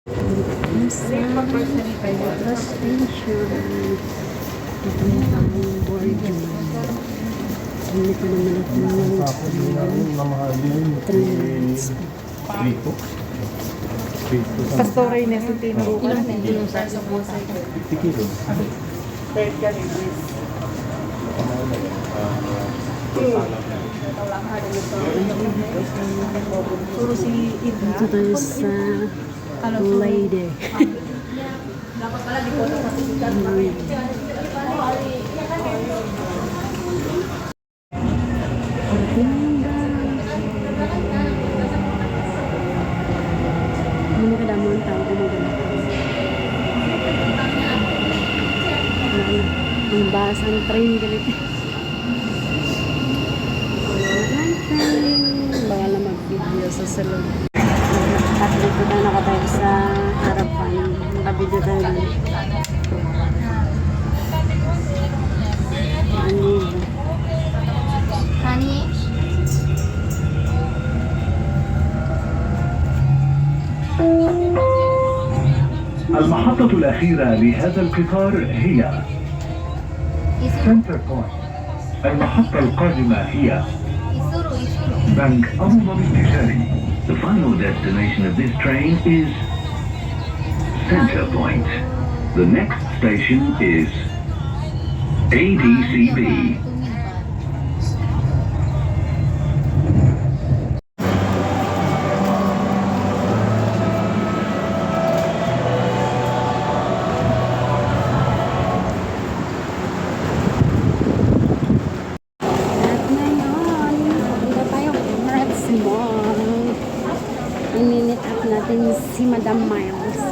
Sa bus station. Dito na tayo boarding. Hindi ko naman ito ng 3 minutes. Pastora Ines, yung tinurukan. Ilang kilo sa busa? 50 kilos. Third ka rin, Ines. Puro si Ida. Dito tayo sa Lady. Dapat pala di ko ito masisikat. Hindi ka damo ang tao gumagana. Ang basang train galit. Baka na mag-video sa salon. At dito tayo nakatayo sa harapan. Nakabidyo tayo lang. Honey? المحطة الأخيرة لهذا القطار هي سنتر بوينت. المحطة القادمة هي بنك أبو ظبي التجاري. The final destination of this train is Center Point. The next station is ADCB. At ngayon, punta tayo Emirates Mall. I-meet up natin si Madam Miles.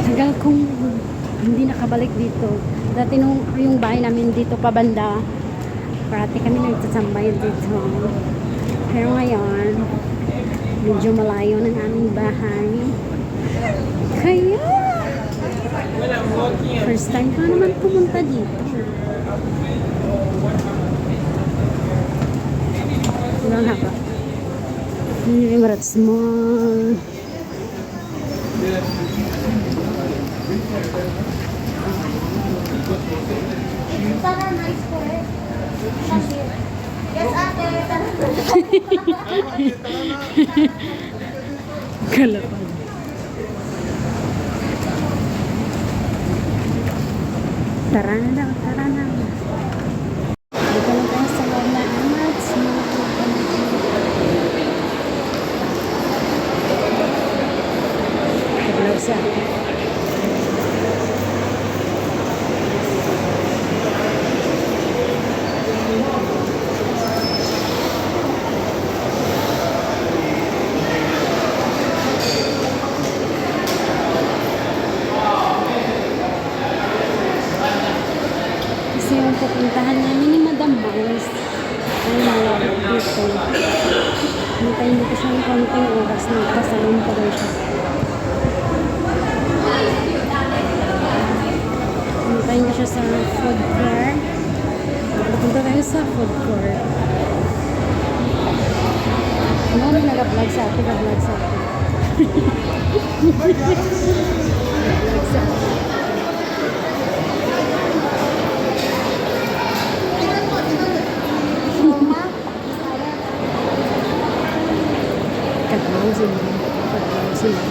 Tagal kong hindi nakabalik dito. Dati nung yung bahay namin dito pabanda, parati kami nagsasambay dito. Pero ngayon, medyo malayo ng aming bahay. Kaya, first time pa naman pumunta dito. Walang haba. Emirates Mall. Sana nice po eh. Yes, ate. Kalapan. Tara na daw, tara na. Dito na tayo sa loob na Emirates Mall. Paglaw siya. Kasi yung pupuntahan namin ni Madam Miles ay malawag dito. Hintayin dito siya ng konting oras na pasalon pa daw siya. Hintayin ko siya sa food court. Pupunta tayo sa food court. Ano na nag-vlog sa atin? Nag-vlog sa atin. Nag-vlog sa atin. Kagawin sila. Kagawin sila.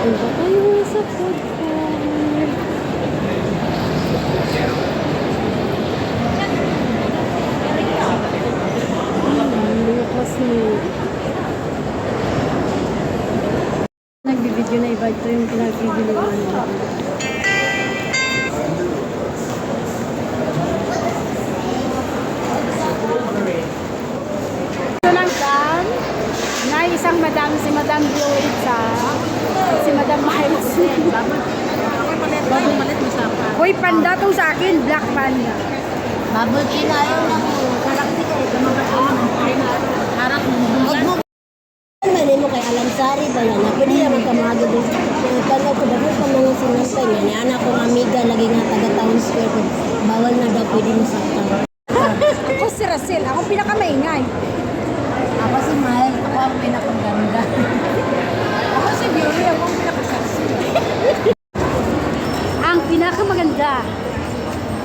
Punta tayo sa food court. Bukas mo. Nagbibideo na iba ito yung pinag-videoan natin. Na isang madam, si Madam Joyce, si Madam Miles. Malit mo sa pa. Hoy, panda tong sa akin, black panda. Bubble tea na yun lang. Karakti ka ito. Harap mo. Huwag mo. Mali mo kay Alam Sari ba yan? Pwede naman ka mga doon. Pagkaw ko kaya lagi nga taga Town Square. Bawal na daw pwede mo saktan. Ako si Russell, ako pinakamaingay. Ako si Mahal, ako ang pinakaganda. Ako si Beauty, ako ang pinakasaksi. Ang pinakamaganda,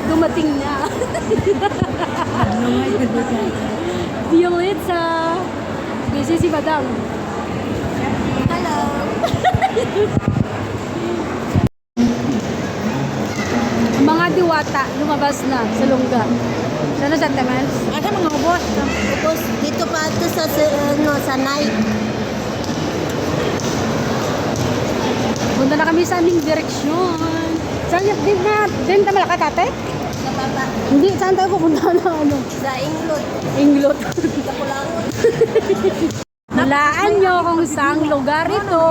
dumating na. Violeta. Busy si Madam. Hello! Mga diwata, lumabas na sa lungga. Sana sa Temels? Asa mga ubos? Tapos dito pa ito sa night. Punta na kami sa aming direksyon. Saan din ta malaka tate? Sa baba. Hindi, saan tayo pupunta na ano? Sa Inglot. Inglot. Sa Kulangon. Hulaan nyo kung saang lugar ito.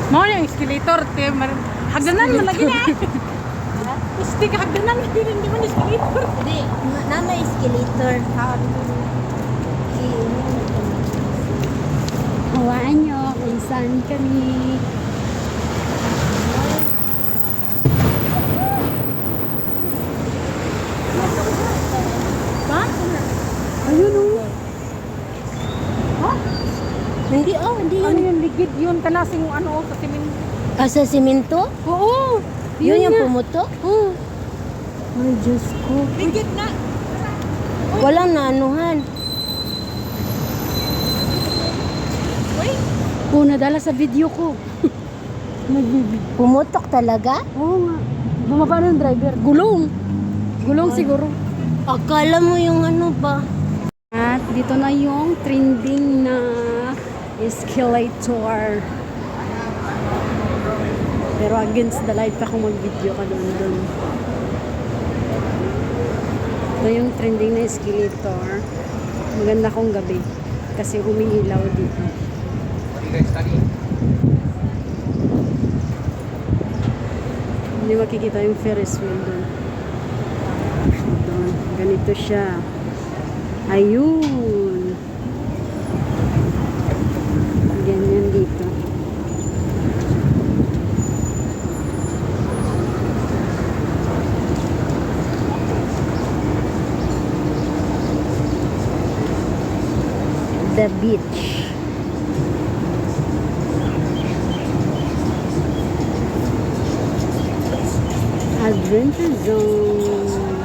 Mo yung escalator, te. Hagdanan mo lagi na. Stick hagdanan lagi rin di man escalator. Hindi. Nana escalator. Hulaan nyo kung saan kami. Ayun o. Hindi, hindi Ano yun. yung ligid yun? Kanasing ano sa simin. Sa simento? Oo. Yun yung nga. pumuto? Oo. Ay, Diyos ko. Ligid na. Walang naanuhan. Oo, nadala sa video ko. Pumutok talaga? Oo nga. Bumaba ng driver. Gulong. Gulong siguro. Akala mo yung ano ba? At dito na yung trending na escalator. Pero against the light pa kung mag-video ka doon. Ito yung trending na escalator. Maganda kong gabi. Kasi umiilaw dito. Hindi makikita yung Ferris wheel doon. Doon. Ganito siya. Ayun. Ganyan dito. The beach. Adventure Zone.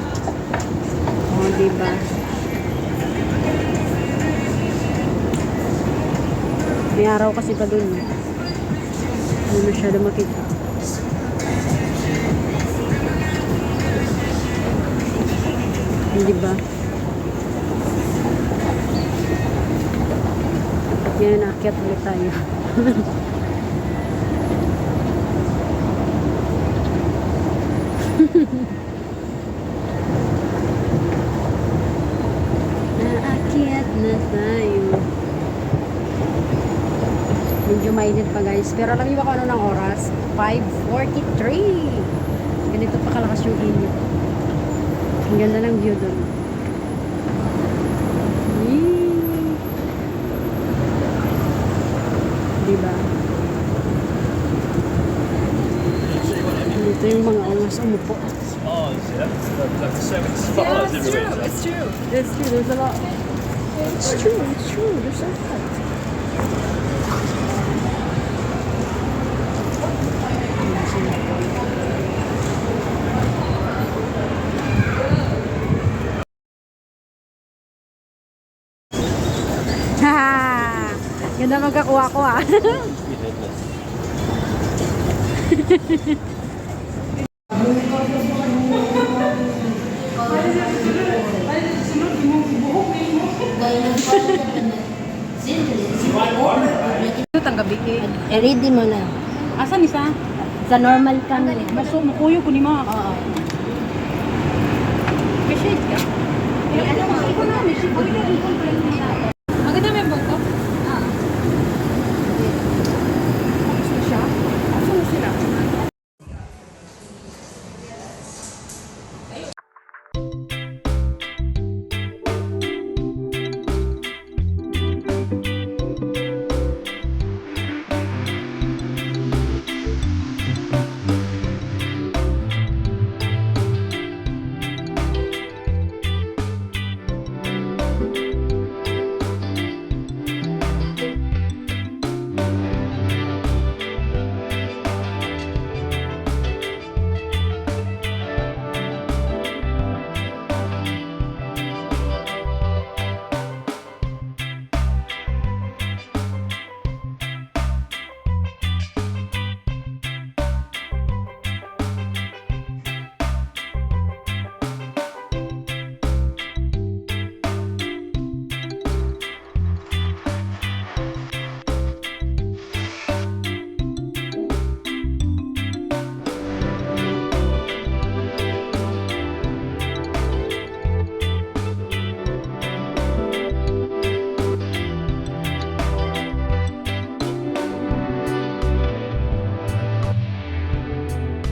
Oh, diba? May araw kasi pa dun. Hindi masyado makita. Hindi ba? Yan, akyat ulit tayo. Naakyat na tayo. Medyo mainit pa guys. Pero alam niyo ba kung ano ng oras? 5:43. Ganito pa kalakas yung init. Ang ganda ng view doon. Diba? Dito yung mga oras umupo. Oh, yeah. Like so many spotlights everywhere. It's true. It's true. There's a lot. It's true. It's true. There's a lot. Haha! Ganda magkakuha ko ah. Ito ang gabi eh. Ready mo na. Asan isa? Sa normal camera. Baso, makuyo ko ni mga. Oo. Appreciate ka. Ano mo? Ikaw na, may ship.